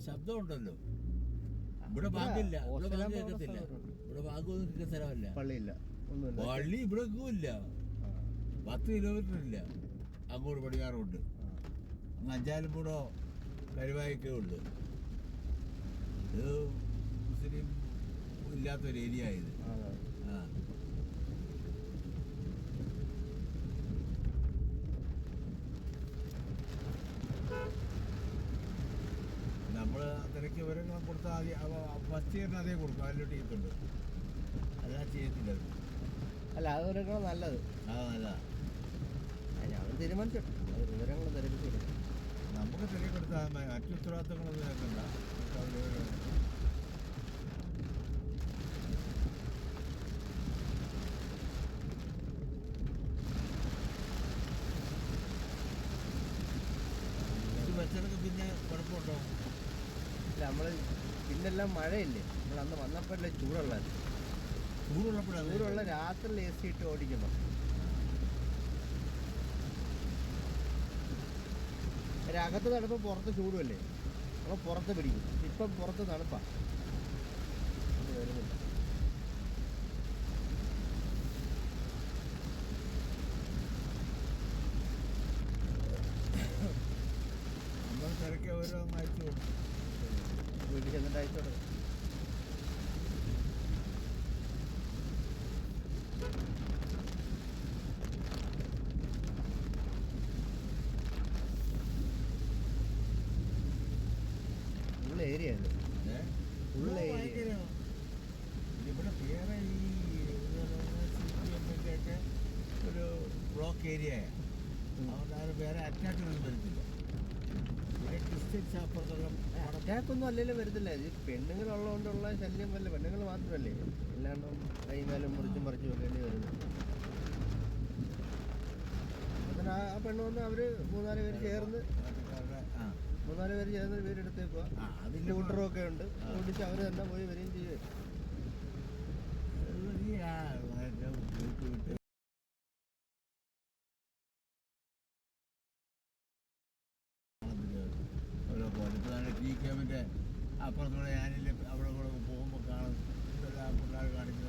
ശബ്ദം ഉണ്ടല്ലോ. ഇവിടെ ബാങ്കില്ല, ഇവിടെ ബാങ്ക് കേൾക്കത്തില്ല. ഇവിടെ ബാങ്കൊന്നും കിട്ടുന്ന സ്ഥലമല്ല. പള്ളിയില്ല, പള്ളി ഇവിടെ ഇല്ല. 10 കിലോമീറ്റർ ഇല്ല അങ്ങോട്ട് പടിഞ്ഞാറുണ്ട്. അങ്ങ് അഞ്ചാലുംപൂടോ കരുവായിക്കേ ഉള്ളു. ഇത് മുസ്ലിം ഇല്ലാത്തൊരു ഏരിയ ഇത്. നമ്മൾ തിരക്ക് വിവരങ്ങൾ കൊടുത്താൽ ഫസ്റ്റ് ഇയറിന് അതേ കൊടുക്കും, അതിലോട്ട് ചെയ്തിട്ടുണ്ട്. അതെല്ലാം ചെയ്യത്തില്ല. അല്ല, അത് വിവരങ്ങൾ നല്ലത്. നല്ലതാ. ഞാൻ തീരുമാനിച്ചിട്ട് വിവരങ്ങൾ തിരക്കിട്ട് നമുക്ക് തിരക്കെടുത്താൽ മറ്റു ഉത്തരവാദിത്തങ്ങളൊന്നും കേൾക്കണ്ട. വെച്ചെടുക്ക് പിന്നെ കുഴപ്പമുണ്ടോ? ഇല്ല, നമ്മൾ പിന്നെല്ലാം മഴയില്ലേ, നമ്മൾ അന്ന് വന്നപ്പോഴല്ലേ ചൂടുള്ള രാത്രി AC ഇട്ട് ഓടിക്കണം. അകത്ത് തണുപ്പ്, പുറത്ത് ചൂടുമല്ലേ, നമ്മൾ പുറത്ത് പിടിക്കും. ഇപ്പം പുറത്ത് തണുപ്പാണ്, വരുന്നില്ല. നമ്മൾ തിരക്ക് ഓരോ അയച്ചു കൊടുക്കും, വീട്ടിൽ ചെന്നിട്ട് അയച്ചു കൊടുക്കും. ഏരിയ ഇവിടെ വേറെ ഈ CPM-ൻ്റെ ഒരു ബ്ലോക്ക് ഏരിയയാണ്. അതുകൊണ്ട് ആരും വേറെ അറ്റാക്കൊന്നും വരുന്നില്ല. പിന്നെ ക്രിസ്ത്യൻസ് അപ്പുറത്തുള്ള അറ്റാക്കൊന്നും അല്ലെങ്കിലും വരുന്നില്ല. ഇത് പെണ്ണുങ്ങളുള്ളതുകൊണ്ടുള്ള ശല്യം വല്ല, പെണ്ണുങ്ങൾ മാത്രമല്ലേ, എല്ലാണ്ടും കൈകാലം മുറിച്ചും പറിച്ചും വെക്കേണ്ടി വരുന്നത്. അതിന് ആ പെണ്ണ് വന്ന് അവർ 3-4 പേര് ചേർന്ന് വീടെടുത്തേക്കുക. സ്കൂട്ടറൊക്കെ ഉണ്ട്, ഓടിച്ച് അവർ തന്നെ പോയി വരികയും ചെയ്യും. TKM-ൻ്റെ അപ്പുറത്തൂടെ ഞാനില്ല അവിടെ കൂടെ പോകുമ്പോൾ കാണും പിള്ളേർ കാണിക്കുന്നത്